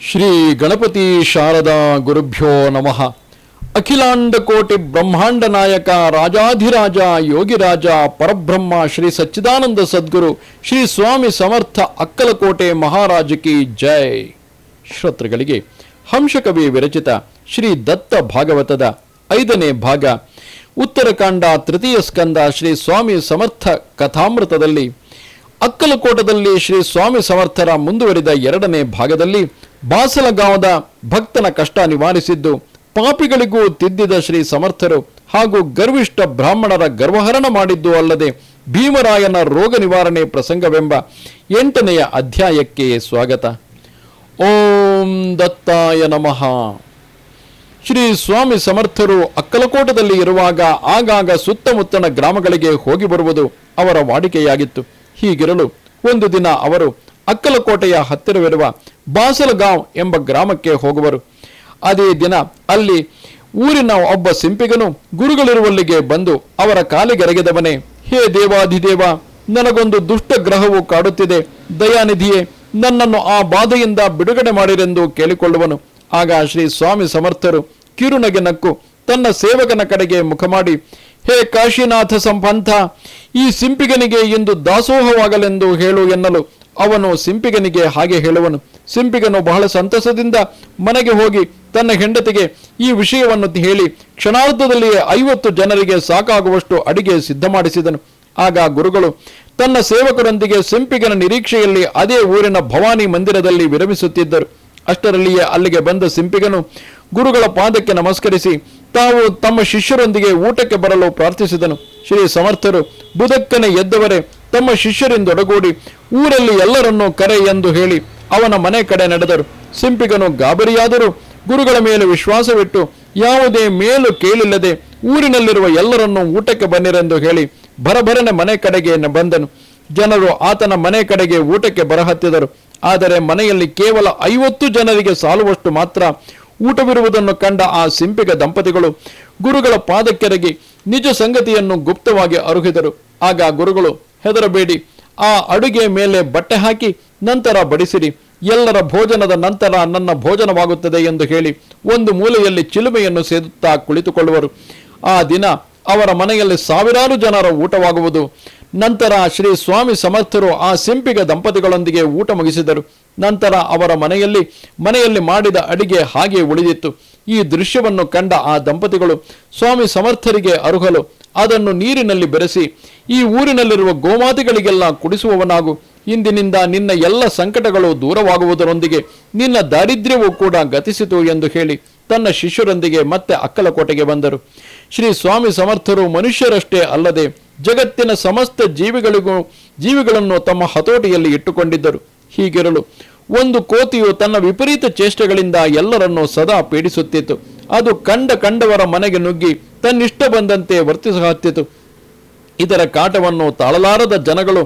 ಶ್ರೀ ಗಣಪತಿ ಶಾರದಾ ಗುರುಭ್ಯೋ ನಮಃ. ಅಖಿಲಾಂಡ ಕೋಟಿ ಬ್ರಹ್ಮಾಂಡ ನಾಯಕ ರಾಜಾಧಿರಾಜ ಯೋಗಿರಾಜ ಪರಬ್ರಹ್ಮ ಶ್ರೀ ಸಚ್ಚಿದಾನಂದ ಸದ್ಗುರು ಶ್ರೀ ಸ್ವಾಮಿ ಸಮರ್ಥ ಅಕ್ಕಲಕೋಟೆ ಮಹಾರಾಜ ಕಿ ಜೈ. ಶ್ರೋತೃಗಳಿಗೆ ಹಂಸಕವಿ ವಿರಚಿತ ಶ್ರೀ ದತ್ತ ಭಾಗವತದ 5ನೇ ಭಾಗ ಉತ್ತರಕಾಂಡ ತೃತೀಯ ಸ್ಕಂದ ಶ್ರೀ ಸ್ವಾಮಿ ಸಮರ್ಥ ಕಥಾಮೃತದಲ್ಲಿ ಅಕ್ಕಲಕೋಟದಲ್ಲಿ ಶ್ರೀ ಸ್ವಾಮಿ ಸಮರ್ಥರ ಮುಂದುವರಿದ 2ನೇ ಭಾಗದಲ್ಲಿ ಬಾಸಲಗಾಂವದ ಭಕ್ತನ ಕಷ್ಟ ನಿವಾರಿಸಿದ್ದು, ಪಾಪಿಗಳಿಗೂ ತಿದ್ದಿದ ಶ್ರೀ ಸಮರ್ಥರು ಹಾಗೂ ಗರ್ವಿಷ್ಠ ಬ್ರಾಹ್ಮಣರ ಗರ್ವಹರಣ ಮಾಡಿದ್ದು ಅಲ್ಲದೆ ಭೀಮರಾಯನ ರೋಗ ನಿವಾರಣೆ ಪ್ರಸಂಗವೆಂಬ 8ನೇ ಅಧ್ಯಾಯಕ್ಕೆ ಸ್ವಾಗತ. ಓಂ ದತ್ತಾಯ ನಮಃ. ಶ್ರೀ ಸ್ವಾಮಿ ಸಮರ್ಥರು ಅಕ್ಕಲಕೋಟದಲ್ಲಿ ಇರುವಾಗ ಆಗಾಗ ಸುತ್ತಮುತ್ತಲ ಗ್ರಾಮಗಳಿಗೆ ಹೋಗಿ ಬರುವುದು ಅವರ ವಾಡಿಕೆಯಾಗಿತ್ತು. ಹೀಗಿರಲು ಒಂದು ದಿನ ಅವರು ಅಕ್ಕಲಕೋಟೆಯ ಹತ್ತಿರವಿರುವ ಬಾಸಲಗಾಂವ್ ಎಂಬ ಗ್ರಾಮಕ್ಕೆ ಹೋಗುವರು. ಅದೇ ದಿನ ಅಲ್ಲಿ ಊರಿನ ಒಬ್ಬ ಸಿಂಪಿಗನು ಗುರುಗಳಿರುವಲ್ಲಿಗೆ ಬಂದು ಅವರ ಕಾಲಿಗೆರಗಿದವನೇ, ಹೇ ದೇವಾಧಿದೇವ, ನನಗೊಂದು ದುಷ್ಟ ಗ್ರಹವು ಕಾಡುತ್ತಿದೆ, ದಯಾನಿಧಿಯೇ, ನನ್ನನ್ನು ಆ ಬಾಧೆಯಿಂದ ಬಿಡುಗಡೆ ಮಾಡಿರೆಂದು ಕೇಳಿಕೊಳ್ಳುವನು. ಆಗ ಶ್ರೀ ಸ್ವಾಮಿ ಸಮರ್ಥರು ಕಿರುನಗೆ ನಕ್ಕು ತನ್ನ ಸೇವಕನ ಕಡೆಗೆ ಮುಖ ಮಾಡಿ, ಹೇ ಕಾಶಿನಾಥ ಸಂಪಂಥ, ಈ ಸಿಂಪಿಗನಿಗೆ ಇಂದು ದಾಸೋಹವಾಗಲೆಂದು ಹೇಳು ಎನ್ನಲು ಅವನು ಸಿಂಪಿಗನಿಗೆ ಹಾಗೆ ಹೇಳುವನು. ಸಿಂಪಿಗನು ಬಹಳ ಸಂತಸದಿಂದ ಮನೆಗೆ ಹೋಗಿ ತನ್ನ ಹೆಂಡತಿಗೆ ಈ ವಿಷಯವನ್ನು ಹೇಳಿ ಕ್ಷಣಾರ್ಧದಲ್ಲಿಯೇ 50 ಜನರಿಗೆ ಸಾಕಾಗುವಷ್ಟು ಅಡಿಗೆ ಸಿದ್ಧ ಮಾಡಿಸಿದನು. ಆಗ ಗುರುಗಳು ತನ್ನ ಸೇವಕರೊಂದಿಗೆ ಸಿಂಪಿಗನ ನಿರೀಕ್ಷೆಯಲ್ಲಿ ಅದೇ ಊರಿನ ಭವಾನಿ ಮಂದಿರದಲ್ಲಿ ವಿರಮಿಸುತ್ತಿದ್ದರು. ಅಷ್ಟರಲ್ಲಿಯೇ ಅಲ್ಲಿಗೆ ಬಂದ ಸಿಂಪಿಗನು ಗುರುಗಳ ಪಾದಕ್ಕೆ ನಮಸ್ಕರಿಸಿ ತಾವು ತಮ್ಮ ಶಿಷ್ಯರೊಂದಿಗೆ ಊಟಕ್ಕೆ ಬರಲು ಪ್ರಾರ್ಥಿಸಿದನು. ಶ್ರೀ ಸಮರ್ಥರು ಬುಧಕ್ಕನೆ ಎದ್ದವರೇ ತಮ್ಮ ಶಿಷ್ಯರಿಂದೊಡಗೂಡಿ ಊರಲ್ಲಿ ಎಲ್ಲರನ್ನೂ ಕರೆ ಎಂದು ಹೇಳಿ ಅವನ ಮನೆ ಕಡೆ ನಡೆದರು. ಸಿಂಪಿಗನು ಗಾಬರಿಯಾದರೂ ಗುರುಗಳ ಮೇಲೆ ವಿಶ್ವಾಸವಿಟ್ಟು ಯಾವುದೇ ಮೇಲು ಕೇಳಿಲ್ಲದೆ ಊರಿನಲ್ಲಿರುವ ಎಲ್ಲರನ್ನೂ ಊಟಕ್ಕೆ ಬನ್ನಿರೆಂದು ಹೇಳಿ ಭರಭರನೆ ಮನೆ ಕಡೆಗೆ ಬಂದನು. ಜನರು ಆತನ ಮನೆ ಕಡೆಗೆ ಊಟಕ್ಕೆ ಬರಹತ್ತಿದರು. ಆದರೆ ಮನೆಯಲ್ಲಿ ಕೇವಲ 50 ಜನರಿಗೆ ಸಾಲುವಷ್ಟು ಮಾತ್ರ ಊಟವಿರುವುದನ್ನು ಕಂಡ ಆ ಸಿಂಪಿಗ ದಂಪತಿಗಳು ಗುರುಗಳ ಪಾದಕ್ಕೆರಗಿ ನಿಜ ಸಂಗತಿಯನ್ನು ಗುಪ್ತವಾಗಿ ಅರುಹಿದರು. ಆಗ ಗುರುಗಳು, ಹೆದರಬೇಡಿ, ಆ ಅಡುಗೆ ಮೇಲೆ ಬಟ್ಟೆ ಹಾಕಿ ನಂತರ ಬಡಿಸಿರಿ, ಎಲ್ಲರ ಭೋಜನದ ನಂತರ ನನ್ನ ಭೋಜನವಾಗುತ್ತದೆ ಎಂದು ಹೇಳಿ ಒಂದು ಮೂಲೆಯಲ್ಲಿ ಚಿಲುಮೆಯನ್ನು ಸೇದುತ್ತಾ ಕುಳಿತುಕೊಳ್ಳುವರು. ಆ ದಿನ ಅವರ ಮನೆಯಲ್ಲಿ ಸಾವಿರಾರು ಜನರ ಊಟವಾಗುವುದು. ನಂತರ ಶ್ರೀ ಸ್ವಾಮಿ ಸಮರ್ಥರು ಆ ಸಿಂಪಿಗ ದಂಪತಿಗಳೊಂದಿಗೆ ಊಟ ಮುಗಿಸಿದರು. ನಂತರ ಅವರ ಮನೆಯಲ್ಲಿ ಮಾಡಿದ ಅಡಿಗೆ ಹಾಗೆ ಉಳಿದಿತ್ತು. ಈ ದೃಶ್ಯವನ್ನು ಕಂಡ ಆ ದಂಪತಿಗಳು ಸ್ವಾಮಿ ಸಮರ್ಥರಿಗೆ ಅರುಹಲು ಅದನ್ನು ನೀರಿನಲ್ಲಿ ಬೆರೆಸಿ, ಈ ಊರಿನಲ್ಲಿರುವ ಗೋಮಾತೆಗಳಿಗೆಲ್ಲ ಕುಡಿಸುವವನಾಗು, ಇಂದಿನಿಂದ ನಿನ್ನ ಎಲ್ಲ ಸಂಕಟಗಳು ದೂರವಾಗುವುದರೊಂದಿಗೆ ನಿನ್ನ ದಾರಿದ್ರ್ಯವೂ ಕೂಡ ಗತಿಸಿತು ಎಂದು ಹೇಳಿ ತನ್ನ ಶಿಷ್ಯರೊಂದಿಗೆ ಮತ್ತೆ ಅಕ್ಕಲಕೋಟೆಗೆ ಬಂದರು. ಶ್ರೀ ಸ್ವಾಮಿ ಸಮರ್ಥರು ಮನುಷ್ಯರಷ್ಟೇ ಅಲ್ಲದೆ ಜಗತ್ತಿನ ಸಮಸ್ತ ಜೀವಿಗಳನ್ನು ತಮ್ಮ ಹತೋಟಿಯಲ್ಲಿ ಇಟ್ಟುಕೊಂಡಿದ್ದರು. ಹೀಗಿರಲು ಒಂದು ಕೋತಿಯು ತನ್ನ ವಿಪರೀತ ಚೇಷ್ಟೆಗಳಿಂದ ಎಲ್ಲರನ್ನೂ ಸದಾ ಪೀಡಿಸುತ್ತಿತ್ತು. ಅದು ಕಂಡವರ ಮನೆಗೆ ನುಗ್ಗಿ ತನ್ನಿಷ್ಟ ಬಂದಂತೆ ವರ್ತಿಸಹತ್ತಿತು. ಇದರ ಕಾಟವನ್ನು ತಾಳಲಾರದ ಜನಗಳು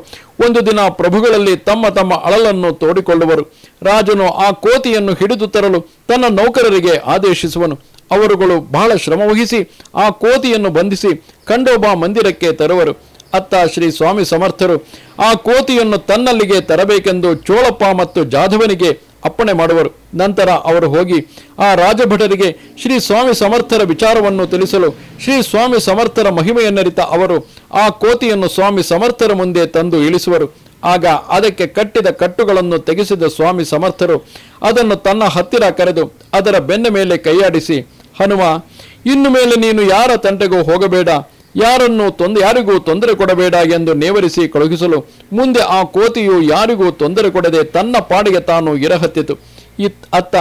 ಒಂದು ದಿನ ಪ್ರಭುಗಳಲ್ಲಿ ತಮ್ಮ ಅಳಲನ್ನು ತೋಡಿಕೊಳ್ಳುವರು. ರಾಜನು ಆ ಕೋತಿಯನ್ನು ಹಿಡಿದು ತರಲು ತನ್ನ ನೌಕರರಿಗೆ ಆದೇಶಿಸುವನು. ಅವರುಗಳು ಬಹಳ ಶ್ರಮವಹಿಸಿ ಆ ಕೋತಿಯನ್ನು ಬಂಧಿಸಿ ಖಂಡೋಬಾ ಮಂದಿರಕ್ಕೆ ತರುವರು. ಅತ್ತ ಶ್ರೀ ಸ್ವಾಮಿ ಸಮರ್ಥರು ಆ ಕೋತಿಯನ್ನು ತನ್ನಲ್ಲಿಗೆ ತರಬೇಕೆಂದು ಚೋಳಪ್ಪ ಮತ್ತು ಜಾಧವನಿಗೆ ಅಪ್ಪಣೆ ಮಾಡುವರು. ನಂತರ ಅವರು ಹೋಗಿ ಆ ರಾಜಭಟರಿಗೆ ಶ್ರೀ ಸ್ವಾಮಿ ಸಮರ್ಥರ ವಿಚಾರವನ್ನು ತಿಳಿಸಲು ಶ್ರೀ ಸ್ವಾಮಿ ಸಮರ್ಥರ ಮಹಿಮೆಯನ್ನರಿತ ಅವರು ಆ ಕೋತಿಯನ್ನು ಸ್ವಾಮಿ ಸಮರ್ಥರ ಮುಂದೆ ತಂದು ಇಳಿಸುವರು. ಆಗ ಅದಕ್ಕೆ ಕಟ್ಟಿದ ಕಟ್ಟುಗಳನ್ನು ತೆಗೆಸಿದ ಸ್ವಾಮಿ ಸಮರ್ಥರು ಅದನ್ನು ತನ್ನ ಹತ್ತಿರ ಕರೆದು ಅದರ ಬೆನ್ನ ಮೇಲೆ ಕೈಯಾಡಿಸಿ, ಹನುಮ, ಇನ್ನು ಮೇಲೆ ನೀನು ಯಾರ ತಂಟೆಗೂ ಹೋಗಬೇಡ, ಯಾರಿಗೂ ತೊಂದರೆ ಕೊಡಬೇಡ ಎಂದು ನೇವರಿಸಿ ಕಳುಹಿಸಲು ಮುಂದೆ ಆ ಕೋತಿಯು ಯಾರಿಗೂ ತೊಂದರೆ ಕೊಡದೆ ತನ್ನ ಪಾಡಿಗೆ ತಾನು ಇರಹತ್ತಿತು. ಅತ್ತ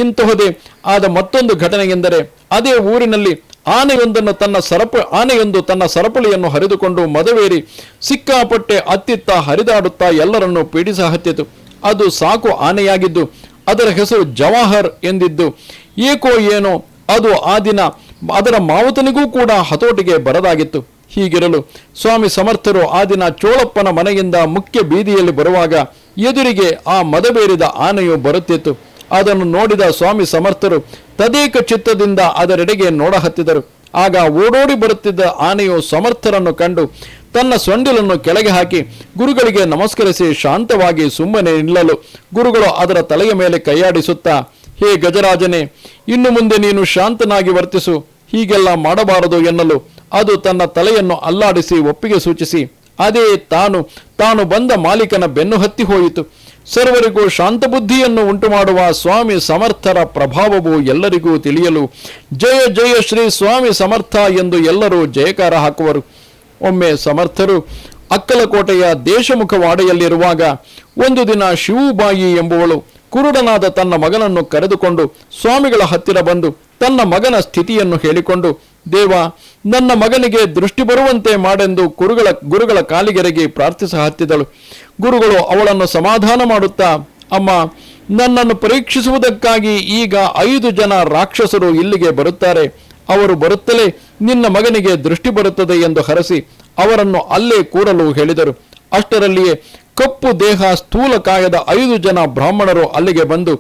ಇಂತಹದೇ ಆದ ಮತ್ತೊಂದು ಘಟನೆ ಎಂದರೆ, ಅದೇ ಊರಿನಲ್ಲಿ ಆನೆಯೊಂದು ತನ್ನ ಸರಪಳಿಯನ್ನು ಹರಿದುಕೊಂಡು ಮದವೇರಿ ಸಿಕ್ಕಾಪಟ್ಟೆ ಅತ್ತಿತ್ತ ಹರಿದಾಡುತ್ತಾ ಎಲ್ಲರನ್ನೂ ಪೀಡಿಸಹತ್ತಿತು. ಅದು ಸಾಕು ಆನೆಯಾಗಿದ್ದು ಅದರ ಹೆಸರು ಜವಾಹರ್ ಎಂದಿದ್ದು ಏಕೋ ಏನೋ ಅದು ಆ ದಿನ ಅದರ ಮಾವುತನಿಗೂ ಕೂಡ ಹತೋಟಿಗೆ ಬರದಾಗಿತ್ತು. ಹೀಗಿರಲು ಸ್ವಾಮಿ ಸಮರ್ಥರು ಆ ದಿನ ಚೋಳಪ್ಪನ ಮನೆಯಿಂದ ಮುಖ್ಯ ಬೀದಿಯಲ್ಲಿ ಬರುವಾಗ ಎದುರಿಗೆ ಆ ಮದಬೇರಿದ ಆನೆಯು ಬರುತ್ತಿತ್ತು. ಅದನ್ನು ನೋಡಿದ ಸ್ವಾಮಿ ಸಮರ್ಥರು ತದೇಕ ಚಿತ್ತದಿಂದ ಅದರೆಡೆಗೆ ನೋಡಹತ್ತಿದರು. ಆಗ ಓಡೋಡಿ ಬರುತ್ತಿದ್ದ ಆನೆಯು ಸಮರ್ಥರನ್ನು ಕಂಡು ತನ್ನ ಸೊಂಡಿಲನ್ನು ಕೆಳಗೆ ಹಾಕಿ ಗುರುಗಳಿಗೆ ನಮಸ್ಕರಿಸಿ ಶಾಂತವಾಗಿ ಸುಮ್ಮನೆ ನಿಲ್ಲಲು ಗುರುಗಳು ಅದರ ತಲೆಯ ಮೇಲೆ ಕೈಯಾಡಿಸುತ್ತಾ, ಹೇ ಗಜರಾಜನೇ, ಇನ್ನು ಮುಂದೆ ನೀನು ಶಾಂತನಾಗಿ ವರ್ತಿಸು, ಹೀಗೆಲ್ಲ ಮಾಡಬಾರದು ಎನ್ನಲು ಅದು ತನ್ನ ತಲೆಯನ್ನು ಅಲ್ಲಾಡಿಸಿ ಒಪ್ಪಿಗೆ ಸೂಚಿಸಿ ಅದೇ ತಾನು ಬಂದ ಮಾಲೀಕನ ಬೆನ್ನು ಹತ್ತಿ ಹೋಯಿತು. ಸರ್ವರಿಗೂ ಶಾಂತ ಬುದ್ಧಿಯನ್ನು ಉಂಟು ಮಾಡುವ ಸ್ವಾಮಿ ಸಮರ್ಥರ ಪ್ರಭಾವವು ಎಲ್ಲರಿಗೂ ತಿಳಿಯಲು ಜಯ ಜಯ ಶ್ರೀ ಸ್ವಾಮಿ ಸಮರ್ಥ ಎಂದು ಎಲ್ಲರೂ ಜಯಕಾರ ಹಾಕುವರು. ಒಮ್ಮೆ ಸಮರ್ಥರು ಅಕ್ಕಲಕೋಟೆಯ ದೇಶಮುಖವಾಡೆಯಲ್ಲಿರುವಾಗ ಒಂದು ದಿನ ಶಿವುಬಾಯಿ ಎಂಬುವಳು ಕುರುಡನಾದ ತನ್ನ ಮಗನನ್ನು ಕರೆದುಕೊಂಡು ಸ್ವಾಮಿಗಳ ಹತ್ತಿರ ಬಂದು ತನ್ನ ಮಗನ ಸ್ಥಿತಿಯನ್ನು ಹೇಳಿಕೊಂಡು, ದೇವ, ನನ್ನ ಮಗನಿಗೆ ದೃಷ್ಟಿ ಬರುವಂತೆ ಮಾಡೆಂದು ಗುರುಗಳ ಕಾಲಿಗೆರಗಿ ಪ್ರಾರ್ಥಿಸ ಹತ್ತಿದಳು. ಗುರುಗಳು ಅವಳನ್ನು ಸಮಾಧಾನ ಮಾಡುತ್ತಾ, ಅಮ್ಮ, ನನ್ನನ್ನು ಪರೀಕ್ಷಿಸುವುದಕ್ಕಾಗಿ ಈಗ 5 ಜನ ರಾಕ್ಷಸರು ಇಲ್ಲಿಗೆ ಬರುತ್ತಾರೆ. ಅವರು ಬರುತ್ತಲೇ ನಿನ್ನ ಮಗನಿಗೆ ದೃಷ್ಟಿ ಬರುತ್ತದೆ ಎಂದು ಹರಸಿ ಅವರನ್ನು ಅಲ್ಲೇ ಕೂರಲು ಹೇಳಿದರು. ಅಷ್ಟರಲ್ಲಿಯೇ ಕಪ್ಪು ದೇಹ ಸ್ಥೂಲ ಕಾಯದ 5 ಜನ ಬ್ರಾಹ್ಮಣರು ಅಲ್ಲಿಗೆ ಬಂದು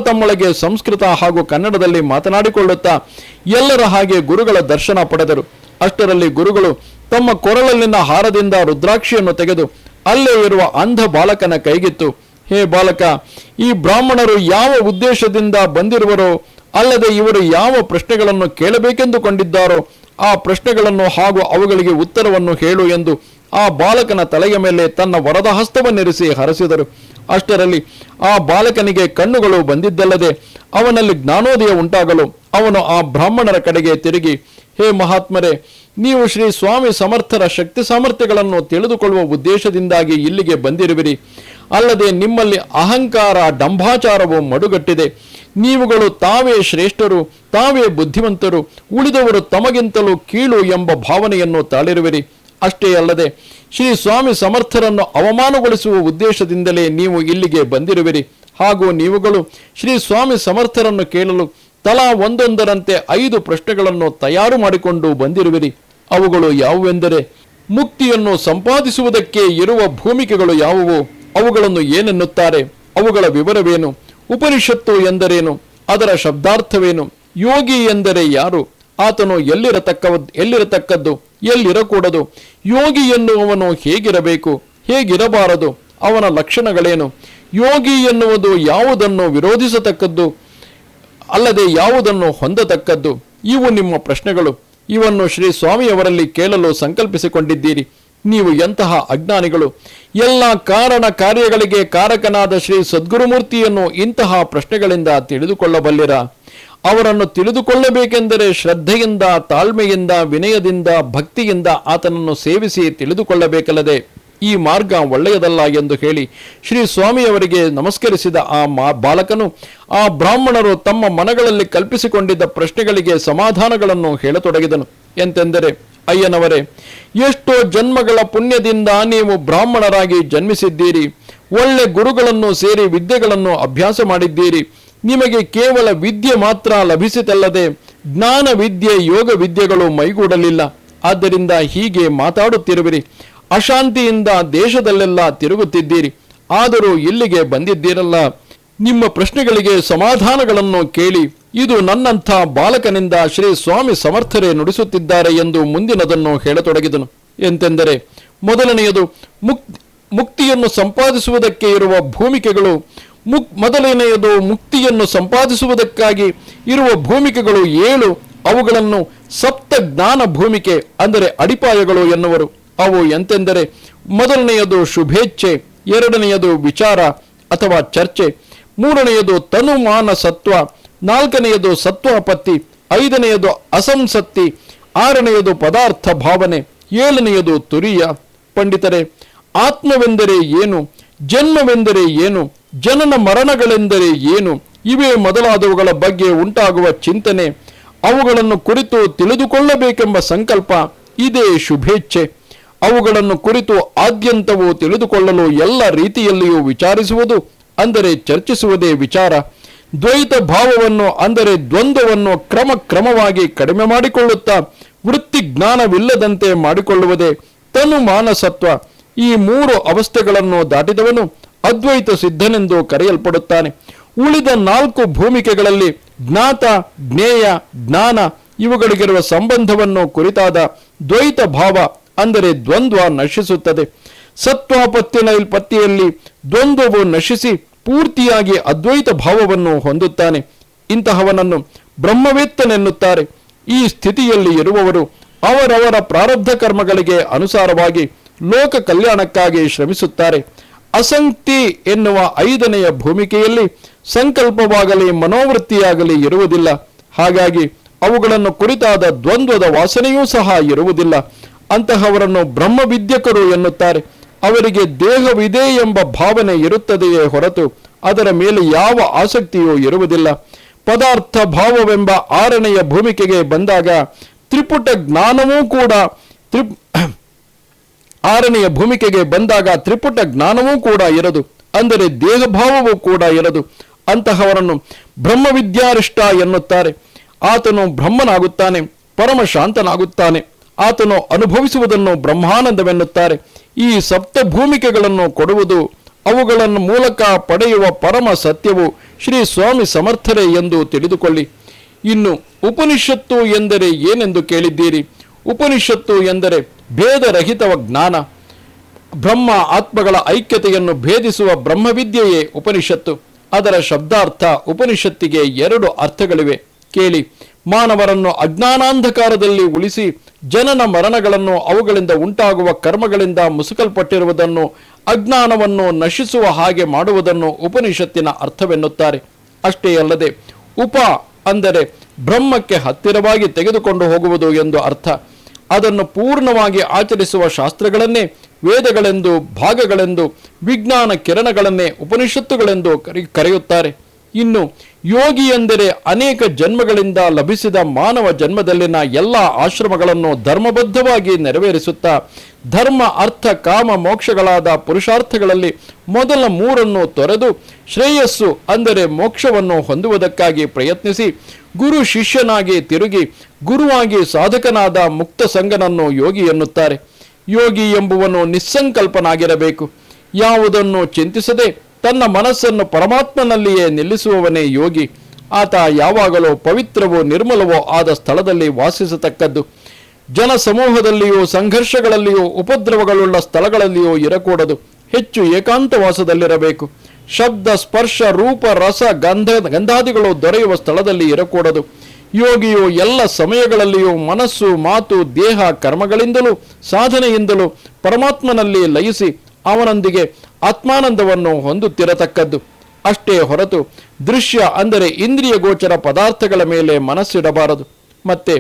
ತಮ್ಮೊಳಗೆ ಸಂಸ್ಕೃತ ಹಾಗೂ ಕನ್ನಡದಲ್ಲಿ ಮಾತನಾಡಿಕೊಳ್ಳುತ್ತಾ ಎಲ್ಲರ ಹಾಗೆ ಗುರುಗಳ ದರ್ಶನ ಪಡೆದರು. ಅಷ್ಟರಲ್ಲಿ ಗುರುಗಳು ತಮ್ಮ ಕೊರಳಲ್ಲಿನ ಹಾರದಿಂದ ರುದ್ರಾಕ್ಷಿಯನ್ನು ತೆಗೆದು ಅಲ್ಲೇ ಇರುವ ಅಂಧ ಬಾಲಕನ ಕೈಗಿತ್ತು. ಹೇ ಬಾಲಕ, ಈ ಬ್ರಾಹ್ಮಣರು ಯಾವ ಉದ್ದೇಶದಿಂದ ಬಂದಿರುವರೋ, ಅಲ್ಲದೆ ಇವರು ಯಾವ ಪ್ರಶ್ನೆಗಳನ್ನು ಕೇಳಬೇಕೆಂದುಕೊಂಡಿದ್ದಾರೋ ಆ ಪ್ರಶ್ನೆಗಳನ್ನು ಹಾಗೂ ಅವುಗಳಿಗೆ ಉತ್ತರವನ್ನು ಹೇಳು ಎಂದು ಆ ಬಾಲಕನ ತಲೆಯ ಮೇಲೆ ತನ್ನ ವರದ ಹಸ್ತವನ್ನಿರಿಸಿ ಹರಸಿದರು. ಅಷ್ಟರಲ್ಲಿ ಆ ಬಾಲಕನಿಗೆ ಕಣ್ಣುಗಳು ಬಂದಿದ್ದಲ್ಲದೆ ಅವನಲ್ಲಿ ಜ್ಞಾನೋದಯ ಉಂಟಾಗಲು ಅವನು ಆ ಬ್ರಾಹ್ಮಣರ ಕಡೆಗೆ ತಿರುಗಿ, ಹೇ ಮಹಾತ್ಮರೇ, ನೀವು ಶ್ರೀ ಸ್ವಾಮಿ ಸಮರ್ಥರ ಶಕ್ತಿ ಸಾಮರ್ಥ್ಯಗಳನ್ನು ತಿಳಿದುಕೊಳ್ಳುವ ಉದ್ದೇಶದಿಂದಾಗಿ ಇಲ್ಲಿಗೆ ಬಂದಿರುವಿರಿ. ಅಲ್ಲದೆ ನಿಮ್ಮಲ್ಲಿ ಅಹಂಕಾರ ಡಂಭಾಚಾರವು ಮಡುಗಟ್ಟಿದೆ. ನೀವುಗಳು ತಾವೇ ಶ್ರೇಷ್ಠರು, ತಾವೇ ಬುದ್ಧಿವಂತರು, ಉಳಿದವರು ತಮಗಿಂತಲೂ ಕೀಳು ಎಂಬ ಭಾವನೆಯನ್ನು ತಾಳಿರುವಿರಿ. ಅಷ್ಟೇ ಅಲ್ಲದೆ ಶ್ರೀ ಸ್ವಾಮಿ ಸಮರ್ಥರನ್ನು ಅವಮಾನಗೊಳಿಸುವ ಉದ್ದೇಶದಿಂದಲೇ ನೀವು ಇಲ್ಲಿಗೆ ಬಂದಿರುವಿರಿ. ಹಾಗೂ ನೀವುಗಳು ಶ್ರೀ ಸ್ವಾಮಿ ಸಮರ್ಥರನ್ನು ಕೇಳಲು ತಲಾ ಒಂದೊಂದರಂತೆ 5 ಪ್ರಶ್ನೆಗಳನ್ನು ತಯಾರು ಮಾಡಿಕೊಂಡು ಬಂದಿರುವಿರಿ. ಅವುಗಳು ಯಾವುವೆಂದರೆ, ಮುಕ್ತಿಯನ್ನು ಸಂಪಾದಿಸುವುದಕ್ಕೆ ಇರುವ ಭೂಮಿಕೆಗಳು ಯಾವುವು, ಅವುಗಳನ್ನು ಏನೆನ್ನುತ್ತಾರೆ, ಅವುಗಳ ವಿವರವೇನು, ಉಪನಿಷತ್ತು ಎಂದರೇನು, ಅದರ ಶಬ್ದಾರ್ಥವೇನು, ಯೋಗಿ ಎಂದರೆ ಯಾರು, ಆತನು ಎಲ್ಲಿರತಕ್ಕದ್ದು, ಎಲ್ಲಿರಕೂಡದು, ಯೋಗಿ ಎನ್ನುವವನು ಹೇಗಿರಬೇಕು, ಹೇಗಿರಬಾರದು, ಅವನ ಲಕ್ಷಣಗಳೇನು, ಯೋಗಿ ಎನ್ನುವುದು ಯಾವುದನ್ನು ವಿರೋಧಿಸತಕ್ಕದ್ದು ಅಲ್ಲದೆ ಯಾವುದನ್ನು ಹೊಂದತಕ್ಕದ್ದು, ಇವು ನಿಮ್ಮ ಪ್ರಶ್ನೆಗಳು. ಇವನ್ನು ಶ್ರೀ ಸ್ವಾಮಿಯವರಲ್ಲಿ ಕೇಳಲು ಸಂಕಲ್ಪಿಸಿಕೊಂಡಿದ್ದೀರಿ. ನೀವು ಎಂತಹ ಅಜ್ಞಾನಿಗಳು! ಎಲ್ಲ ಕಾರಣ ಕಾರ್ಯಗಳಿಗೆ ಕಾರಕನಾದ ಶ್ರೀ ಸದ್ಗುರುಮೂರ್ತಿಯನ್ನು ಇಂತಹ ಪ್ರಶ್ನೆಗಳಿಂದ ತಿಳಿದುಕೊಳ್ಳಬಲ್ಲಿರ? ಅವರನ್ನು ತಿಳಿದುಕೊಳ್ಳಬೇಕೆಂದರೆ ಶ್ರದ್ಧೆಯಿಂದ, ತಾಳ್ಮೆಯಿಂದ, ವಿನಯದಿಂದ, ಭಕ್ತಿಯಿಂದ ಆತನನ್ನು ಸೇವಿಸಿ ತಿಳಿದುಕೊಳ್ಳಬೇಕಲ್ಲದೆ ಈ ಮಾರ್ಗ ಒಳ್ಳೆಯದಲ್ಲ ಎಂದು ಹೇಳಿ ಶ್ರೀ ಸ್ವಾಮಿಯವರಿಗೆ ನಮಸ್ಕರಿಸಿದ ಆ ಬಾಲಕನು ಆ ಬ್ರಾಹ್ಮಣರು ತಮ್ಮ ಮನಗಳಲ್ಲಿ ಕಲ್ಪಿಸಿಕೊಂಡಿದ್ದ ಪ್ರಶ್ನೆಗಳಿಗೆ ಸಮಾಧಾನಗಳನ್ನು ಹೇಳತೊಡಗಿದನು. ಎಂತೆಂದರೆ, ಅಯ್ಯನವರೇ, ಎಷ್ಟೋ ಜನ್ಮಗಳ ಪುಣ್ಯದಿಂದ ನೀವು ಬ್ರಾಹ್ಮಣರಾಗಿ ಜನ್ಮಿಸಿದ್ದೀರಿ. ಒಳ್ಳೆ ಗುರುಗಳನ್ನು ಸೇರಿ ವಿದ್ಯೆಗಳನ್ನು ಅಭ್ಯಾಸ ಮಾಡಿದ್ದೀರಿ. ನಿಮಗೆ ಕೇವಲ ವಿದ್ಯೆ ಮಾತ್ರ ಲಭಿಸಿತಲ್ಲದೆ ಜ್ಞಾನ ವಿದ್ಯೆ, ಯೋಗ ವಿದ್ಯೆಗಳು ಮೈಗೂಡಲಿಲ್ಲ. ಆದ್ದರಿಂದ ಹೀಗೆ ಮಾತಾಡುತ್ತಿರುವಿರಿ. ಅಶಾಂತಿಯಿಂದ ದೇಶದಲ್ಲೆಲ್ಲ ತಿರುಗುತ್ತಿದ್ದೀರಿ. ಆದರೂ ಇಲ್ಲಿಗೆ ಬಂದಿದ್ದೀರಲ್ಲ, ನಿಮ್ಮ ಪ್ರಶ್ನೆಗಳಿಗೆ ಸಮಾಧಾನಗಳನ್ನು ಕೇಳಿ ಇದು ನನ್ನಂಥ ಬಾಲಕನಿಂದ ಶ್ರೀ ಸ್ವಾಮಿ ಸಮರ್ಥರೇ ನುಡಿಸುತ್ತಿದ್ದಾರೆ ಎಂದು ಮುಂದಿನದನ್ನು ಹೇಳತೊಡಗಿದನು. ಎಂತೆಂದರೆ, ಮೊದಲನೆಯದು ಮುಕ್ತಿಯನ್ನು ಸಂಪಾದಿಸುವುದಕ್ಕೆ ಇರುವ ಭೂಮಿಕೆಗಳು. ಮೊದಲನೆಯದು ಮುಕ್ತಿಯನ್ನು ಸಂಪಾದಿಸುವುದಕ್ಕಾಗಿ ಇರುವ ಭೂಮಿಕೆಗಳು 7. ಅವುಗಳನ್ನು ಸಪ್ತ ಜ್ಞಾನ ಭೂಮಿಕೆ ಅಂದರೆ ಅಡಿಪಾಯಗಳು ಎನ್ನುವರು. ಅವು ಎಂತೆಂದರೆ, ಮೊದಲನೆಯದು ಶುಭೇಚ್ಛೆ, ಎರಡನೆಯದು ವಿಚಾರ ಅಥವಾ ಚರ್ಚೆ, ಮೂರನೆಯದು ತನುಮಾನ ಸತ್ವ, ನಾಲ್ಕನೆಯದು ಸತ್ವಾಪತ್ತಿ, ಐದನೆಯದು ಅಸಂಸತ್ತಿ, ಆರನೆಯದು ಪದಾರ್ಥ ಭಾವನೆ, ಏಳನೆಯದು ತುರಿಯ. ಪಂಡಿತರೆ, ಆತ್ಮವೆಂದರೆ ಏನು, ಜನ್ಮವೆಂದರೆ ಏನು, ಜನನ ಮರಣಗಳೆಂದರೆ ಏನು, ಇವೇ ಮೊದಲಾದವುಗಳ ಬಗ್ಗೆ ಉಂಟಾಗುವ ಚಿಂತನೆ, ಅವುಗಳನ್ನು ಕುರಿತು ತಿಳಿದುಕೊಳ್ಳಬೇಕೆಂಬ ಸಂಕಲ್ಪ, ಇದೇ ಶುಭೇಚ್ಛೆ. ಅವುಗಳನ್ನು ಕುರಿತು ಆದ್ಯಂತವು ತಿಳಿದುಕೊಳ್ಳಲು ಎಲ್ಲ ರೀತಿಯಲ್ಲಿಯೂ ವಿಚಾರಿಸುವುದು ಅಂದರೆ ಚರ್ಚಿಸುವುದೇ ವಿಚಾರ. ದ್ವೈತ ಭಾವವನ್ನು ಅಂದರೆ ದ್ವಂದ್ವವನ್ನು ಕ್ರಮವಾಗಿ ಕಡಿಮೆ ಮಾಡಿಕೊಳ್ಳುತ್ತಾ ವೃತ್ತಿ ಜ್ಞಾನವಿಲ್ಲದಂತೆ ಮಾಡಿಕೊಳ್ಳುವುದೇ ತನು ಮಾನಸತ್ವ. ಈ 3 ಅವಸ್ಥೆಗಳನ್ನು ದಾಟಿದವನು ಅದ್ವೈತ ಸಿದ್ಧನೆಂದು ಕರೆಯಲ್ಪಡುತ್ತಾನೆ. ಉಳಿದ 4 ಭೂಮಿಕೆಗಳಲ್ಲಿ ಜ್ಞಾತ, ಜ್ಞೇಯ, ಜ್ಞಾನ ಇವುಗಳಿಗಿರುವ ಸಂಬಂಧವನ್ನು ಕುರಿತಾದ ದ್ವೈತ ಭಾವ ಅಂದರೆ ದ್ವಂದ್ವ ನಶಿಸುತ್ತದೆ. ಪತ್ತಿಯಲ್ಲಿ ದ್ವಂದ್ವವು ನಶಿಸಿ ಪೂರ್ತಿಯಾಗಿ ಅದ್ವೈತ ಭಾವವನ್ನು ಹೊಂದುತ್ತಾನೆ. ಇಂತಹವನನ್ನು ಬ್ರಹ್ಮವೇತ್ತನೆನ್ನುತ್ತಾರೆ. ಈ ಸ್ಥಿತಿಯಲ್ಲಿ ಇರುವವರು ಅವರವರ ಪ್ರಾರಬ್ಧ ಕರ್ಮಗಳಿಗೆ ಅನುಸಾರವಾಗಿ ಲೋಕ ಕಲ್ಯಾಣಕ್ಕಾಗಿ ಶ್ರಮಿಸುತ್ತಾರೆ. ಅಸಂಕ್ತಿ ಎನ್ನುವ 5ನೆಯ ಭೂಮಿಕೆಯಲ್ಲಿ ಸಂಕಲ್ಪವಾಗಲಿ ಮನೋವೃತ್ತಿಯಾಗಲಿ ಇರುವುದಿಲ್ಲ. ಹಾಗಾಗಿ ಅವುಗಳನ್ನು ಕುರಿತಾದ ದ್ವಂದ್ವದ ವಾಸನೆಯೂ ಸಹ ಇರುವುದಿಲ್ಲ. ಅಂತಹವರನ್ನು ಬ್ರಹ್ಮವಿದ್ಯಕರು ಎನ್ನುತ್ತಾರೆ. ಅವರಿಗೆ ದೇಹವಿದೆ ಎಂಬ ಭಾವನೆ ಇರುತ್ತದೆಯೇ ಹೊರತು ಅದರ ಮೇಲೆ ಯಾವ ಆಸಕ್ತಿಯೂ ಇರುವುದಿಲ್ಲ. ಪದಾರ್ಥ ಭಾವವೆಂಬ 6ನೆಯ ಭೂಮಿಕೆಗೆ ಬಂದಾಗ ತ್ರಿಪುಟ ಜ್ಞಾನವೂ ಕೂಡ 6ನೆಯ ಭೂಮಿಕೆಗೆ ಬಂದಾಗ ತ್ರಿಪುಟ ಜ್ಞಾನವೂ ಕೂಡ ಇರದು, ಅಂದರೆ ದೇಹಭಾವವೂ ಕೂಡ ಇರದು. ಅಂತಹವರನ್ನು ಬ್ರಹ್ಮವಿದ್ಯಾರಿಷ್ಟ ಎನ್ನುತ್ತಾರೆ. ಆತನು ಬ್ರಹ್ಮನಾಗುತ್ತಾನೆ, ಪರಮ ಶಾಂತನಾಗುತ್ತಾನೆ. ಆತನು ಅನುಭವಿಸುವುದನ್ನು ಬ್ರಹ್ಮಾನಂದವೆನ್ನುತ್ತಾರೆ. ಈ 7 ಭೂಮಿಕೆಗಳನ್ನು ಕೊಡುವುದು, ಅವುಗಳನ್ನು ಮೂಲಕ ಪಡೆಯುವ ಪರಮ ಸತ್ಯವು ಶ್ರೀ ಸ್ವಾಮಿ ಸಮರ್ಥರೇ ಎಂದು ತಿಳಿದುಕೊಳ್ಳಿ. ಇನ್ನು ಉಪನಿಷತ್ತು ಎಂದರೆ ಏನೆಂದು ಕೇಳಿದ್ದೀರಿ. ಉಪನಿಷತ್ತು ಎಂದರೆ ಭೇದರಹಿತವ ಜ್ಞಾನ. ಬ್ರಹ್ಮ ಆತ್ಮಗಳ ಐಕ್ಯತೆಯನ್ನು ಭೇದಿಸುವ ಬ್ರಹ್ಮವಿದ್ಯೆಯೇ ಉಪನಿಷತ್ತು. ಅದರ ಶಬ್ದಾರ್ಥ ಉಪನಿಷತ್ತಿಗೆ 2 ಅರ್ಥಗಳಿವೆ, ಕೇಳಿ. ಮಾನವರನ್ನು ಅಜ್ಞಾನಾಂಧಕಾರದಲ್ಲಿ ಉಳಿಸಿ ಜನನ ಮರಣಗಳನ್ನು, ಅವುಗಳಿಂದ ಉಂಟಾಗುವ ಕರ್ಮಗಳಿಂದ ಮುಸುಕಲ್ಪಟ್ಟಿರುವುದನ್ನು, ಅಜ್ಞಾನವನ್ನು ನಶಿಸುವ ಹಾಗೆ ಮಾಡುವುದನ್ನು ಉಪನಿಷತ್ತಿನ ಅರ್ಥವೆನ್ನುತ್ತಾರೆ. ಅಷ್ಟೇ ಅಲ್ಲದೆ ಉಪ ಅಂದರೆ ಬ್ರಹ್ಮಕ್ಕೆ ಹತ್ತಿರವಾಗಿ ತೆಗೆದುಕೊಂಡು ಹೋಗುವುದು ಎಂದು ಅರ್ಥ. ಅದನ್ನು ಪೂರ್ಣವಾಗಿ ಆಚರಿಸುವ ಶಾಸ್ತ್ರಗಳನ್ನೇ ವೇದಗಳೆಂದು, ಭಾಗಗಳೆಂದು, ವಿಜ್ಞಾನ ಕಿರಣಗಳನ್ನೇ ಉಪನಿಷತ್ತುಗಳೆಂದು ಕರೆಯುತ್ತಾರೆ. ಇನ್ನು ಯೋಗಿ ಎಂದರೆ ಅನೇಕ ಜನ್ಮಗಳಿಂದ ಲಭಿಸಿದ ಮಾನವ ಜನ್ಮದಲ್ಲಿನ ಎಲ್ಲ ಆಶ್ರಮಗಳನ್ನು ಧರ್ಮಬದ್ಧವಾಗಿ ನೆರವೇರಿಸುತ್ತಾ ಧರ್ಮ, ಅರ್ಥ, ಕಾಮ, ಮೋಕ್ಷಗಳಾದ ಪುರುಷಾರ್ಥಗಳಲ್ಲಿ ಮೊದಲ 3 ತೊರೆದು ಶ್ರೇಯಸ್ಸು ಅಂದರೆ ಮೋಕ್ಷವನ್ನು ಹೊಂದುವುದಕ್ಕಾಗಿ ಪ್ರಯತ್ನಿಸಿ ಗುರು ಶಿಷ್ಯನಾಗಿ ತಿರುಗಿ ಗುರುವಾಗಿ ಸಾಧಕನಾದ ಮುಕ್ತ ಸಂಗನನ್ನು ಯೋಗಿ ಎನ್ನುತ್ತಾರೆ. ಯೋಗಿ ಎಂಬುವನು ನಿಸ್ಸಂಕಲ್ಪನಾಗಿರಬೇಕು. ಯಾವುದನ್ನು ಚಿಂತಿಸದೆ ತನ್ನ ಮನಸ್ಸನ್ನು ಪರಮಾತ್ಮನಲ್ಲಿಯೇ ನಿಲ್ಲಿಸುವವನೇ ಯೋಗಿ. ಆತ ಯಾವಾಗಲೂ ಪವಿತ್ರವೋ ನಿರ್ಮಲವೋ ಆದ ಸ್ಥಳದಲ್ಲಿ ವಾಸಿಸತಕ್ಕದ್ದು. ಜನ ಸಮೂಹದಲ್ಲಿಯೂ, ಸಂಘರ್ಷಗಳಲ್ಲಿಯೂ, ಉಪದ್ರವಗಳುಳ್ಳ ಸ್ಥಳಗಳಲ್ಲಿಯೂ ಇರಕೂಡದು. ಹೆಚ್ಚು ಏಕಾಂತವಾಸದಲ್ಲಿರಬೇಕು. ಶಬ್ದ, ಸ್ಪರ್ಶ, ರೂಪ, ರಸ, ಗಂಧಾದಿಗಳು ದೊರೆಯುವ ಸ್ಥಳದಲ್ಲಿ ಇರಕೂಡದು. ಯೋಗಿಯು ಎಲ್ಲ ಸಮಯಗಳಲ್ಲಿಯೂ ಮನಸ್ಸು, ಮಾತು, ದೇಹ, ಕರ್ಮಗಳಿಂದಲೂ ಸಾಧನೆಯಿಂದಲೂ ಪರಮಾತ್ಮನಲ್ಲಿ ಲಯಿಸಿ ಅವನೊಂದಿಗೆ ಆತ್ಮಾನಂದವನ್ನು ಹೊಂದುತ್ತಿರತಕ್ಕದ್ದು. ಅಷ್ಟೇ ಹೊರತು ದೃಶ್ಯ ಅಂದರೆ ಇಂದ್ರಿಯ ಗೋಚರ ಪದಾರ್ಥಗಳ ಮೇಲೆ ಮನಸ್ಸಿಡಬಾರದು. ಮತ್ತೆ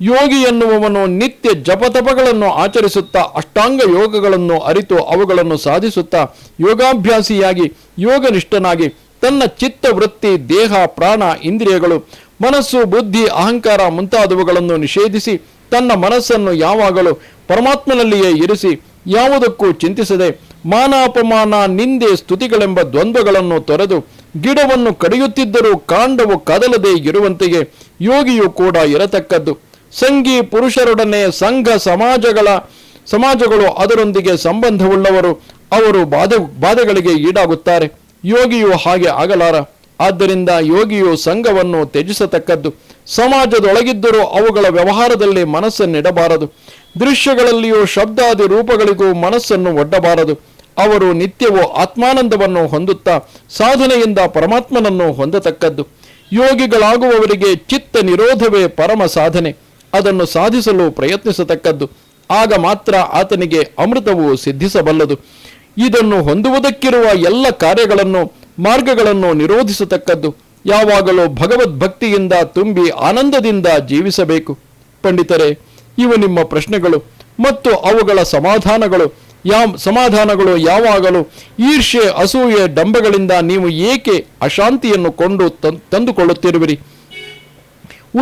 ಯೋಗಿ ಎನ್ನುವವನು ನಿತ್ಯ ಜಪತಪಗಳನ್ನು ಆಚರಿಸುತ್ತಾ ಅಷ್ಟಾಂಗ ಯೋಗಗಳನ್ನು ಅರಿತು ಅವುಗಳನ್ನು ಸಾಧಿಸುತ್ತಾ ಯೋಗಾಭ್ಯಾಸಿಯಾಗಿ ಯೋಗನಿಷ್ಠನಾಗಿ ತನ್ನ ಚಿತ್ತ, ವೃತ್ತಿ, ದೇಹ, ಪ್ರಾಣ, ಇಂದ್ರಿಯಗಳು, ಮನಸ್ಸು, ಬುದ್ಧಿ, ಅಹಂಕಾರ ಮುಂತಾದವುಗಳನ್ನು ನಿಷೇಧಿಸಿ ತನ್ನ ಮನಸ್ಸನ್ನು ಯಾವಾಗಲೂ ಪರಮಾತ್ಮನಲ್ಲಿಯೇ ಇರಿಸಿ ಯಾವುದಕ್ಕೂ ಚಿಂತಿಸದೆ ಮಾನಾಪಮಾನ, ನಿಂದೆ, ಸ್ತುತಿಗಳೆಂಬ ದ್ವಂದ್ವಗಳನ್ನು ತೊರೆದು ಗಿಡವನ್ನು ಕಡಿಯುತ್ತಿದ್ದರೂ ಕಾಂಡವು ಕದಲದೆ ಇರುವಂತೆಯೇ ಯೋಗಿಯು ಕೂಡ ಇರತಕ್ಕದ್ದು. ಸಂಘಿ ಪುರುಷರೊಡನೆ ಸಂಘ ಸಮಾಜಗಳು ಅದರೊಂದಿಗೆ ಸಂಬಂಧವುಳ್ಳವರು, ಅವರು ಬಾಧೆಗಳಿಗೆ ಈಡಾಗುತ್ತಾರೆ. ಯೋಗಿಯು ಹಾಗೆ ಆಗಲಾರ. ಆದ್ದರಿಂದ ಯೋಗಿಯು ಸಂಘವನ್ನು ತ್ಯಜಿಸತಕ್ಕದ್ದು. ಸಮಾಜದೊಳಗಿದ್ದರೂ ಅವುಗಳ ವ್ಯವಹಾರದಲ್ಲಿ ಮನಸ್ಸನ್ನಿಡಬಾರದು. ದೃಶ್ಯಗಳಲ್ಲಿಯೂ ಶಬ್ದಾದಿ ರೂಪಗಳಿಗೂ ಮನಸ್ಸನ್ನು ಒಡ್ಡಬಾರದು. ಅವರು ನಿತ್ಯವೂ ಆತ್ಮಾನಂದವನ್ನು ಹೊಂದುತ್ತಾ ಸಾಧನೆಯಿಂದ ಪರಮಾತ್ಮನನ್ನು ಹೊಂದತಕ್ಕದ್ದು. ಯೋಗಿಗಳಾಗುವವರಿಗೆ ಚಿತ್ತ ನಿರೋಧವೇ ಪರಮ ಸಾಧನೆ. ಅದನ್ನು ಸಾಧಿಸಲು ಪ್ರಯತ್ನಿಸತಕ್ಕದ್ದು. ಆಗ ಮಾತ್ರ ಆತನಿಗೆ ಅಮೃತವು ಸಿದ್ಧಿಸಬಲ್ಲದು. ಇದನ್ನು ಹೊಂದುವುದಕ್ಕಿರುವ ಎಲ್ಲ ಕಾರ್ಯಗಳನ್ನು, ಮಾರ್ಗಗಳನ್ನು ನಿರೋಧಿಸತಕ್ಕದ್ದು. ಯಾವಾಗಲೂ ಭಗವದ್ಭಕ್ತಿಯಿಂದ ತುಂಬಿ ಆನಂದದಿಂದ ಜೀವಿಸಬೇಕು. ಪಂಡಿತರೇ, ಇವು ನಿಮ್ಮ ಪ್ರಶ್ನೆಗಳು ಮತ್ತು ಅವುಗಳ ಸಮಾಧಾನಗಳು ಯಾವಾಗಲೂ ಈರ್ಷ್ಯೆ, ಅಸೂಯೆ, ಡಂಬಗಳಿಂದ ನೀವು ಏಕೆ ಅಶಾಂತಿಯನ್ನು ತಂದುಕೊಳ್ಳುತ್ತಿರುವಿರಿ?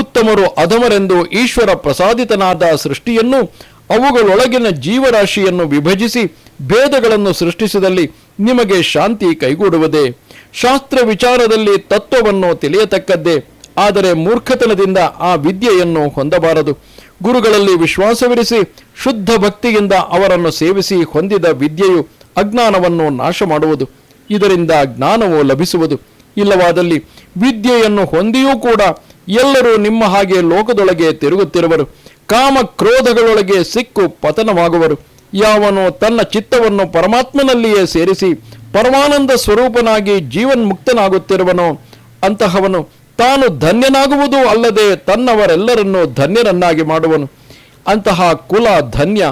ಉತ್ತಮರು ಅಧಮರೆಂದು ಈಶ್ವರ ಪ್ರಸಾದಿತನಾದ ಸೃಷ್ಟಿಯನ್ನು, ಅವುಗಳೊಳಗಿನ ಜೀವರಾಶಿಯನ್ನು ವಿಭಜಿಸಿ ಭೇದಗಳನ್ನು ಸೃಷ್ಟಿಸಿದಲ್ಲಿ ನಿಮಗೆ ಶಾಂತಿ ಕೈಗೂಡುವುದೇ? ಶಾಸ್ತ್ರ ವಿಚಾರದಲ್ಲಿ ತತ್ವವನ್ನು ತಿಳಿಯತಕ್ಕದ್ದೇ. ಆದರೆ ಮೂರ್ಖತನದಿಂದ ಆ ವಿದ್ಯೆಯನ್ನು ಹೊಂದಬಾರದು. ಗುರುಗಳಲ್ಲಿ ವಿಶ್ವಾಸವಿರಿಸಿ ಶುದ್ಧ ಭಕ್ತಿಯಿಂದ ಅವರನ್ನು ಸೇವಿಸಿ ಹೊಂದಿದ ವಿದ್ಯೆಯು ಅಜ್ಞಾನವನ್ನು ನಾಶ ಮಾಡುವುದು. ಇದರಿಂದ ಜ್ಞಾನವು ಲಭಿಸುವುದು. ಇಲ್ಲವಾದಲ್ಲಿ ವಿದ್ಯೆಯನ್ನು ಹೊಂದಿಯೂ ಕೂಡ ಎಲ್ಲರೂ ನಿಮ್ಮ ಹಾಗೆ ಲೋಕದೊಳಗೆ ತಿರುಗುತ್ತಿರುವರು. ಕಾಮ ಕ್ರೋಧಗಳೊಳಗೆ ಸಿಕ್ಕು ಪತನವಾಗುವರು. ಯಾವನು ತನ್ನ ಚಿತ್ತವನ್ನು ಪರಮಾತ್ಮನಲ್ಲಿಯೇ ಸೇರಿಸಿ ಪರಮಾನಂದ ಸ್ವರೂಪನಾಗಿ ಜೀವನ್ಮುಕ್ತನಾಗುತ್ತಿರುವನೋ ಅಂತಹವನು ತಾನು ಧನ್ಯನಾಗುವುದು ಅಲ್ಲದೆ ತನ್ನವರೆಲ್ಲರನ್ನೂ ಧನ್ಯರನ್ನಾಗಿ ಮಾಡುವನು. ಅಂತಹ ಕುಲ ಧನ್ಯ,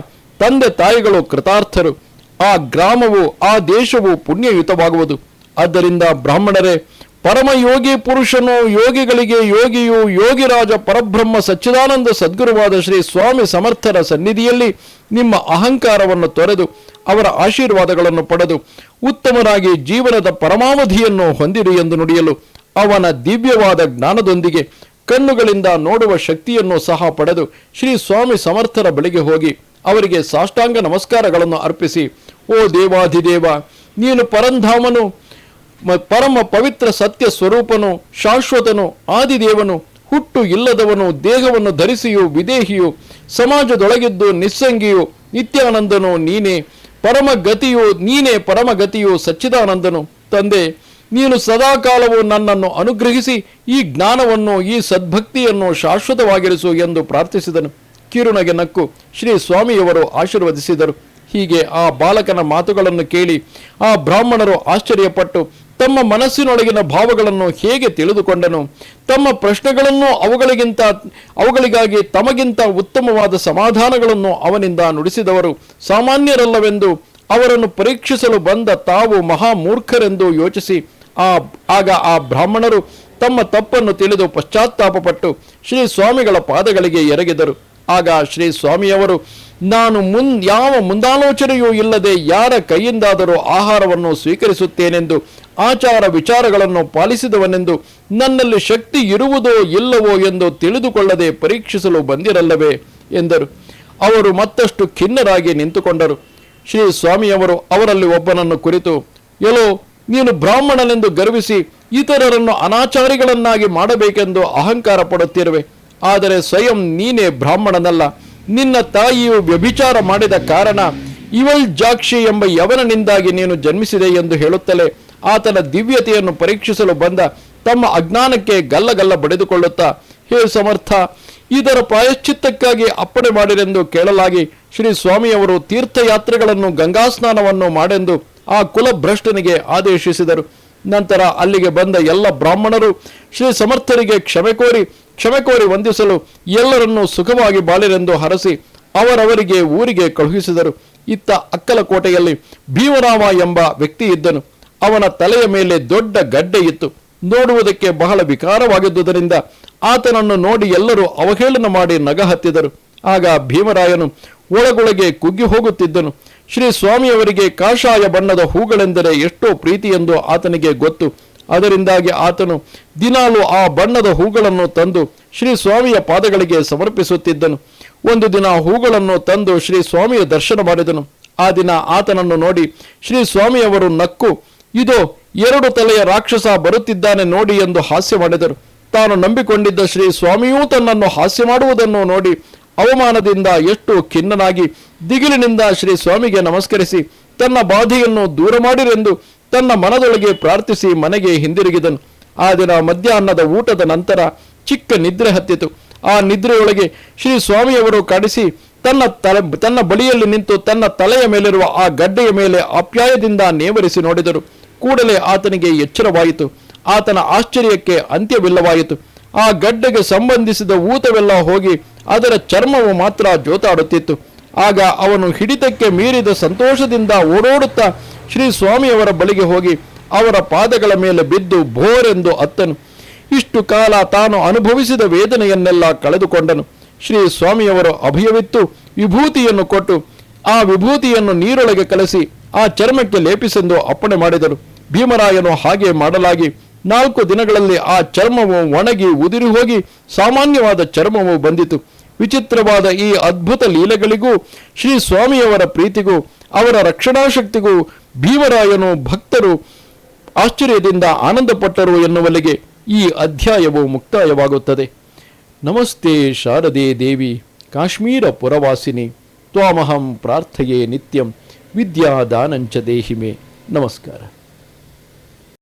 ತಂದೆ ತಾಯಿಗಳು ಕೃತಾರ್ಥರು, ಆ ಗ್ರಾಮವು ಆ ದೇಶವು ಪುಣ್ಯಯುತವಾಗುವುದು. ಆದ್ದರಿಂದ ಬ್ರಾಹ್ಮಣರೇ, ಪರಮಯೋಗಿ ಪುರುಷನು ಯೋಗಿಗಳಿಗೆ ಯೋಗಿಯು ಯೋಗಿರಾಜ ಪರಬ್ರಹ್ಮ ಸಚ್ಚಿದಾನಂದ ಸದ್ಗುರುವಾದ ಶ್ರೀ ಸ್ವಾಮಿ ಸಮರ್ಥರ ಸನ್ನಿಧಿಯಲ್ಲಿ ನಿಮ್ಮ ಅಹಂಕಾರವನ್ನು ತೊರೆದು ಅವರ ಆಶೀರ್ವಾದಗಳನ್ನು ಪಡೆದು ಉತ್ತಮರಾಗಿ ಜೀವನದ ಪರಮಾವಧಿಯನ್ನು ಹೊಂದಿರಿ ಎಂದು ನುಡಿಯಲು ಅವನ ದಿವ್ಯವಾದ ಜ್ಞಾನದೊಂದಿಗೆ ಕಣ್ಣುಗಳಿಂದ ನೋಡುವ ಶಕ್ತಿಯನ್ನು ಸಹ ಪಡೆದು ಶ್ರೀ ಸ್ವಾಮಿ ಸಮರ್ಥರ ಬಳಿಗೆ ಹೋಗಿ ಅವರಿಗೆ ಸಾಷ್ಟಾಂಗ ನಮಸ್ಕಾರಗಳನ್ನು ಅರ್ಪಿಸಿ, ಓ ದೇವಾಧಿದೇವ, ನೀನು ಪರಂಧಾಮನು, ಪರಮ ಪವಿತ್ರ ಸತ್ಯ ಸ್ವರೂಪನು, ಶಾಶ್ವತನು, ಆದಿದೇವನು, ಹುಟ್ಟು ಇಲ್ಲದವನು, ದೇಹವನ್ನು ಧರಿಸಿಯೂ ವಿದೇಹಿಯು, ಸಮಾಜದೊಳಗಿದ್ದು ನಿಸ್ಸಂಗಿಯು, ನಿತ್ಯಾನಂದನು ನೀನೇ, ಪರಮಗತಿಯು ಸಚ್ಚಿದಾನಂದನು. ತಂದೆ, ನೀನು ಸದಾಕಾಲವು ನನ್ನನ್ನು ಅನುಗ್ರಹಿಸಿ ಈ ಜ್ಞಾನವನ್ನು, ಈ ಸದ್ಭಕ್ತಿಯನ್ನು ಶಾಶ್ವತವಾಗಿರಿಸು ಎಂದು ಪ್ರಾರ್ಥಿಸಿದನು. ಕಿರುನಗೆ ನಕ್ಕು ಶ್ರೀ ಸ್ವಾಮಿಯವರು ಆಶೀರ್ವದಿಸಿದರು. ಹೀಗೆ ಆ ಬಾಲಕನ ಮಾತುಗಳನ್ನು ಕೇಳಿ ಆ ಬ್ರಾಹ್ಮಣರು ಆಶ್ಚರ್ಯಪಟ್ಟು ತಮ್ಮ ಮನಸ್ಸಿನೊಳಗಿನ ಭಾವಗಳನ್ನು ಹೇಗೆ ತಿಳಿದುಕೊಂಡನು, ತಮ್ಮ ಪ್ರಶ್ನೆಗಳನ್ನು ಅವುಗಳಿಗಾಗಿ ತಮಗಿಂತ ಉತ್ತಮವಾದ ಸಮಾಧಾನಗಳನ್ನು ಅವನಿಂದ ನುಡಿಸಿದವರು ಸಾಮಾನ್ಯರಲ್ಲವೆಂದು ಅವರನ್ನು ಪರೀಕ್ಷಿಸಲು ಬಂದ ತಾವು ಮಹಾಮೂರ್ಖರೆಂದು ಯೋಚಿಸಿ ಆಗ ಆ ಬ್ರಾಹ್ಮಣರು ತಮ್ಮ ತಪ್ಪನ್ನು ತಿಳಿದು ಪಶ್ಚಾತ್ತಾಪಪಟ್ಟು ಶ್ರೀ ಸ್ವಾಮಿಗಳ ಪಾದಗಳಿಗೆ ಎರಗಿದರು. ಆಗ ಶ್ರೀ ಸ್ವಾಮಿಯವರು, ನಾನು ಯಾವ ಮುಂದಾಲೋಚನೆಯೂ ಇಲ್ಲದೆ ಯಾರ ಕೈಯಿಂದಾದರೂ ಆಹಾರವನ್ನು ಸ್ವೀಕರಿಸುತ್ತೇನೆಂದು ಆಚಾರ ವಿಚಾರಗಳನ್ನು ಪಾಲಿಸಿದವನೆಂದು ನನ್ನಲ್ಲಿ ಶಕ್ತಿ ಇರುವುದೋ ಇಲ್ಲವೋ ಎಂದು ತಿಳಿದುಕೊಳ್ಳದೆ ಪರೀಕ್ಷಿಸಲು ಬಂದಿರಲ್ಲವೇ ಎಂದರು. ಅವರು ಮತ್ತಷ್ಟು ಖಿನ್ನರಾಗಿ ನಿಂತುಕೊಂಡರು. ಶ್ರೀ ಸ್ವಾಮಿಯವರು ಅವರಲ್ಲಿ ಒಬ್ಬನನ್ನು ಕುರಿತು, ಎಲ್ಲೋ ನೀನು ಬ್ರಾಹ್ಮಣನೆಂದು ಗರ್ವಿಸಿ ಇತರರನ್ನು ಅನಾಚಾರಿಗಳನ್ನಾಗಿ ಮಾಡಬೇಕೆಂದು ಅಹಂಕಾರ ಪಡುತ್ತಿರುವೆ. ಆದರೆ ಸ್ವಯಂ ನೀನೇ ಬ್ರಾಹ್ಮಣನಲ್ಲ. ನಿನ್ನ ತಾಯಿಯು ವ್ಯಭಿಚಾರ ಮಾಡಿದ ಕಾರಣ ಇವಲ್ ಜಾಕ್ಷಿ ಎಂಬ ಯವನನಿಂದಾಗಿ ನೀನು ಜನ್ಮಿಸಿದೆ ಎಂದು ಹೇಳುತ್ತಲೇ ಆತನ ದಿವ್ಯತೆಯನ್ನು ಪರೀಕ್ಷಿಸಲು ಬಂದ ತಮ್ಮ ಅಜ್ಞಾನಕ್ಕೆ ಗಲ್ಲಗಲ್ಲ ಬಡಿದುಕೊಳ್ಳುತ್ತಾ, ಹೇ ಸಮರ್ಥ, ಇದರ ಪ್ರಾಯಶ್ಚಿತ್ತಕ್ಕಾಗಿ ಅಪ್ಪಣೆ ಮಾಡಿರೆಂದು ಕೇಳಲಾಗಿ ಶ್ರೀ ಸ್ವಾಮಿಯವರು ತೀರ್ಥಯಾತ್ರೆಗಳನ್ನು ಗಂಗಾ ಸ್ನಾನವನ್ನು ಮಾಡೆಂದು ಆ ಕುಲಭ್ರಷ್ಟನಿಗೆ ಆದೇಶಿಸಿದರು. ನಂತರ ಅಲ್ಲಿಗೆ ಬಂದ ಎಲ್ಲ ಬ್ರಾಹ್ಮಣರು ಶ್ರೀ ಸಮರ್ಥರಿಗೆ ಕ್ಷಮೆ ಕೋರಿ ವಂದಿಸಲು ಎಲ್ಲರನ್ನೂ ಸುಖವಾಗಿ ಬಾಳಿರೆಂದು ಹರಸಿ ಅವರವರಿಗೆ ಊರಿಗೆ ಕಳುಹಿಸಿದರು. ಇತ್ತ ಅಕ್ಕಲಕೋಟೆಯಲ್ಲಿ ಭೀಮರಾಮ ಎಂಬ ವ್ಯಕ್ತಿ ಇದ್ದನು. ಅವನ ತಲೆಯ ಮೇಲೆ ದೊಡ್ಡ ಗಡ್ಡೆ ಇತ್ತು. ನೋಡುವುದಕ್ಕೆ ಬಹಳ ವಿಕಾರವಾಗಿದ್ದುದರಿಂದ ಆತನನ್ನು ನೋಡಿ ಎಲ್ಲರೂ ಅವಹೇಳನ ಮಾಡಿ ನಗಹತ್ತಿದರು. ಆಗ ಭೀಮರಾಯನು ಒಳಗೊಳಗೆ ಕುಗ್ಗಿ ಹೋಗುತ್ತಿದ್ದನು. ಶ್ರೀ ಸ್ವಾಮಿಯವರಿಗೆ ಕಾಷಾಯ ಬಣ್ಣದ ಹೂಗಳೆಂದರೆ ಎಷ್ಟೋ ಪ್ರೀತಿ ಎಂದು ಆತನಿಗೆ ಗೊತ್ತು. ಅದರಿಂದಾಗಿ ಆತನು ದಿನಾಲು ಆ ಬಣ್ಣದ ಹೂಗಳನ್ನು ತಂದು ಶ್ರೀ ಸ್ವಾಮಿಯ ಪಾದಗಳಿಗೆ ಸಮರ್ಪಿಸುತ್ತಿದ್ದನು. ಒಂದು ದಿನ ಹೂಗಳನ್ನು ತಂದು ಶ್ರೀ ಸ್ವಾಮಿಯ ದರ್ಶನ ಮಾಡಿದನು. ಆ ದಿನ ಆತನನ್ನು ನೋಡಿ ಶ್ರೀ ಸ್ವಾಮಿಯವರು ನಕ್ಕು, ಇದೋ 2 ತಲೆಯ ರಾಕ್ಷಸ ಬರುತ್ತಿದ್ದಾನೆ ನೋಡಿ ಎಂದು ಹಾಸ್ಯ ಮಾಡಿದರು. ತಾನು ನಂಬಿಕೊಂಡಿದ್ದ ಶ್ರೀ ಸ್ವಾಮಿಯೂ ತನ್ನನ್ನು ಹಾಸ್ಯ ಮಾಡುವುದನ್ನು ನೋಡಿ ಅವಮಾನದಿಂದ ಎಷ್ಟು ಖಿನ್ನನಾಗಿ ದಿಗಿಲಿನಿಂದ ಶ್ರೀ ಸ್ವಾಮಿಗೆ ನಮಸ್ಕರಿಸಿ ತನ್ನ ಬಾಧೆಯನ್ನು ದೂರ ಮಾಡಿರೆಂದು ತನ್ನ ಮನದೊಳಗೆ ಪ್ರಾರ್ಥಿಸಿ ಮನೆಗೆ ಹಿಂದಿರುಗಿದನು. ಆ ದಿನ ಮಧ್ಯಾಹ್ನದ ಊಟದ ನಂತರ ಚಿಕ್ಕ ನಿದ್ರೆ ಹತ್ತಿತು. ಆ ನಿದ್ರೆಯೊಳಗೆ ಶ್ರೀ ಸ್ವಾಮಿಯವರು ಕಾಡಿಸಿ ತನ್ನ ಬಳಿಯಲ್ಲಿ ನಿಂತು ತನ್ನ ತಲೆಯ ಮೇಲಿರುವ ಆ ಗಡ್ಡೆಯ ಮೇಲೆ ಆಪ್ಯಾಯದಿಂದ ನೇವರಿಸಿ ನೋಡಿದರು. ಕೂಡಲೇ ಆತನಿಗೆ ಎಚ್ಚರವಾಯಿತು. ಆತನ ಆಶ್ಚರ್ಯಕ್ಕೆ ಅಂತ್ಯವಿಲ್ಲವಾಯಿತು. ಆ ಗಡ್ಡೆಗೆ ಸಂಬಂಧಿಸಿದ ಊತವೆಲ್ಲ ಹೋಗಿ ಅದರ ಚರ್ಮವು ಮಾತ್ರ ಜೋತಾಡುತ್ತಿತ್ತು. ಆಗ ಅವನು ಹಿಡಿತಕ್ಕೆ ಮೀರಿದ ಸಂತೋಷದಿಂದ ಓಡೋಡುತ್ತಾ ಶ್ರೀ ಸ್ವಾಮಿಯವರ ಬಳಿಗೆ ಹೋಗಿ ಅವರ ಪಾದಗಳ ಮೇಲೆ ಬಿದ್ದು ಭೋರೆಂದು ಅತ್ತನು. ಇಷ್ಟು ಕಾಲ ತಾನು ಅನುಭವಿಸಿದ ವೇದನೆಯನ್ನೆಲ್ಲ ಕಳೆದುಕೊಂಡನು. ಶ್ರೀ ಸ್ವಾಮಿಯವರು ಅಭಯವಿತ್ತು ವಿಭೂತಿಯನ್ನು ಕೊಟ್ಟು ಆ ವಿಭೂತಿಯನ್ನು ನೀರೊಳಗೆ ಕಲಸಿ ಆ ಚರ್ಮಕ್ಕೆ ಲೇಪಿಸೆಂದು ಅಪ್ಪಣೆ ಮಾಡಿದರು. ಭೀಮರಾಯನು ಹಾಗೆ ಮಾಡಲಾಗಿ 4 ದಿನಗಳಲ್ಲಿ ಆ ಚರ್ಮವು ಒಣಗಿ ಉದುರಿ ಹೋಗಿ ಸಾಮಾನ್ಯವಾದ ಚರ್ಮವು ಬಂದಿತು. ವಿಚಿತ್ರವಾದ ಈ ಅದ್ಭುತ ಲೀಲೆಗಳಿಗೂ ಶ್ರೀ ಸ್ವಾಮಿಯವರ ಪ್ರೀತಿಗೂ ಅವರ ರಕ್ಷಣಾಶಕ್ತಿಗೂ ಭೀಮರಾಯನು ಭಕ್ತರು ಆಶ್ಚರ್ಯದಿಂದ ಆನಂದಪಟ್ಟರು ಎನ್ನುವಲ್ಲಿಗೆ ಈ ಅಧ್ಯಾಯವು ಮುಕ್ತಾಯವಾಗುತ್ತದೆ. ನಮಸ್ತೆ ಶಾರದೆ ದೇವಿ ಕಾಶ್ಮೀರ ಪುರವಾಸಿನಿ ತ್ವಾಮಹಂ ಪ್ರಾರ್ಥಯೇ ನಿತ್ಯಂ ವಿದ್ಯಾದಾನಂಚ ದೇಹಿಮೆ. ನಮಸ್ಕಾರ.